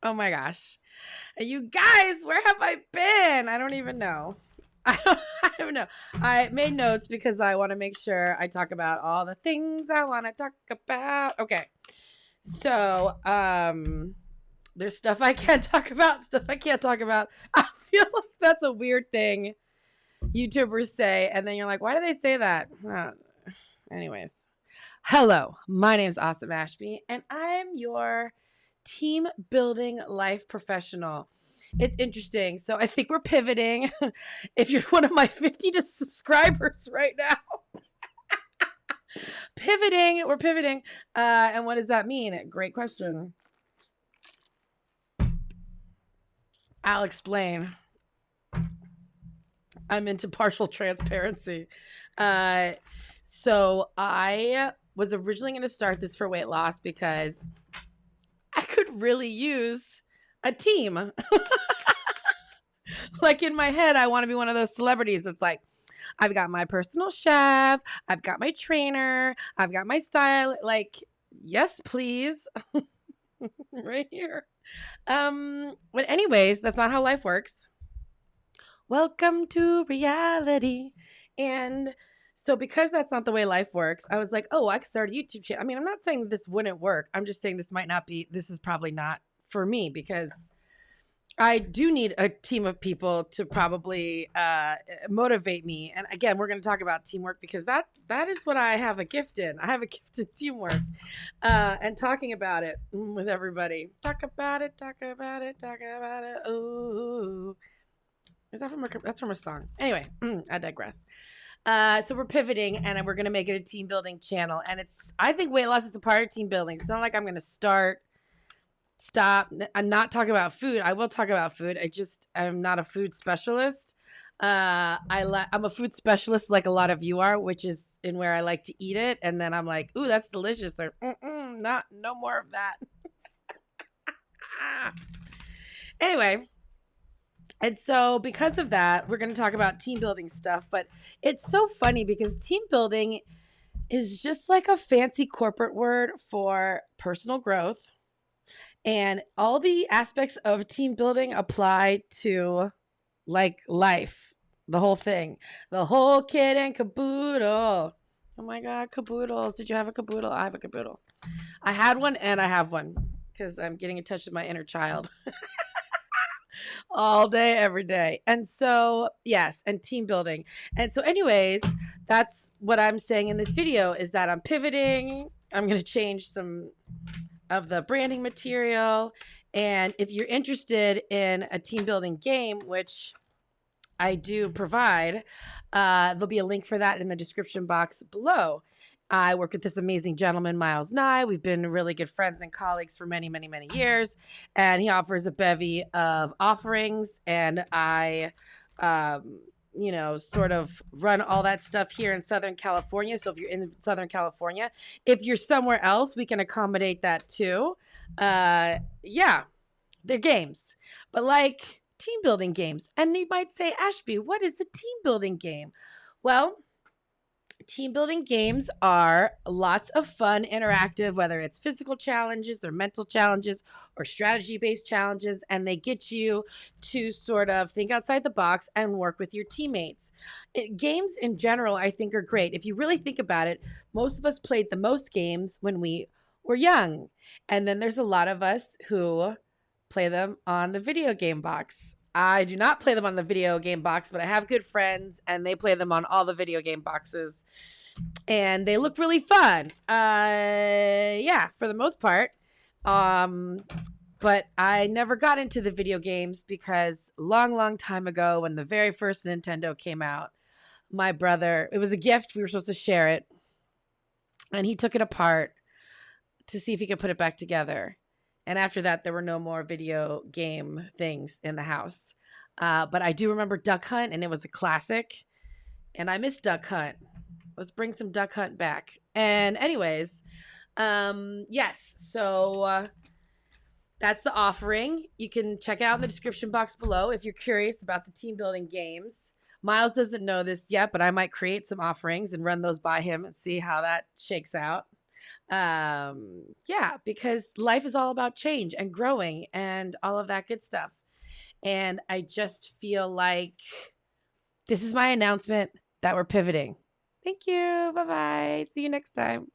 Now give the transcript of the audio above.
Oh my gosh. You guys, where have I been? I don't even know. I don't know. I made notes because I want to make sure I talk about all the things I want to talk about. Okay. So, there's stuff I can't talk about, stuff I can't talk about. I feel like that's a weird thing YouTubers say, and then you're like, why do they say that? Anyways. Hello, my name is Awesome Ashby, and I'm your team building life professional. It's interesting. So I think we're pivoting. If you're one of my 50 subscribers right now, we're pivoting. And what does that mean? Great question. I'll explain. I'm into partial transparency. So I was originally going to start this for weight loss because I could really use a team. Like in my head, I want to be one of those celebrities that's like, I've got my personal chef, I've got my trainer, I've got my style. Like, yes, please. Right here. But anyways, that's not how life works. Welcome to reality. And so because that's not the way life works, I was like, oh, I could start a YouTube channel. I mean, I'm not saying this wouldn't work. I'm just saying this is probably not for me because I do need a team of people to probably motivate me. And again, we're going to talk about teamwork because that is what I have a gift in. I have a gift in teamwork and talking about it with everybody. Talk about it. Ooh. Is that that's from a song? Anyway, I digress. So we're pivoting and we're going to make it a team building channel. And I think weight loss is a part of team building. It's not like I'm going to stop and not talk about food. I will talk about food. I'm not a food specialist. I'm a food specialist like a lot of you are, which is in where I like to eat it. And then I'm like, ooh, that's delicious. Or no more of that. Anyway. And so because of that, we're going to talk about team building stuff. But it's so funny because team building is just like a fancy corporate word for personal growth. And all the aspects of team building apply to like life, the whole thing, the whole kit and caboodle. Oh my God, caboodles. Did you have a caboodle? I have a caboodle. I had one and I have one because I'm getting in touch with my inner child. All day, every day. And so, yes, and team building. And so anyways, that's what I'm saying in this video is that I'm pivoting. I'm going to change some of the branding material. And if you're interested in a team building game, which I do provide, there'll be a link for that in the description box below. I work with this amazing gentleman, Miles Nye. We've been really good friends and colleagues for many, many, many years. And he offers a bevy of offerings. And I, sort of run all that stuff here in Southern California. So if you're in Southern California, if you're somewhere else, we can accommodate that too. They're games, but like team building games. And you might say, Ashby, what is a team building game? Well, team building games are lots of fun, interactive, whether it's physical challenges or mental challenges or strategy-based challenges, and they get you to sort of think outside the box and work with your teammates. Games in general, I think, are great. If you really think about it, most of us played the most games when we were young, and then there's a lot of us who play them on the video game box. I do not play them on the video game box, but I have good friends and they play them on all the video game boxes and they look really fun. For the most part. But I never got into the video games because long time ago when the very first Nintendo came out, my brother, it was a gift. We were supposed to share it and he took it apart to see if he could put it back together. And after that, there were no more video game things in the house. But I do remember Duck Hunt, and it was a classic. And I miss Duck Hunt. Let's bring some Duck Hunt back. And anyways, yes. So that's the offering. You can check it out in the description box below if you're curious about the team building games. Miles doesn't know this yet, but I might create some offerings and run those by him and see how that shakes out. Yeah, because life is all about change and growing and all of that good stuff. And I just feel like this is my announcement that we're pivoting. Thank you. Bye bye. See you next time.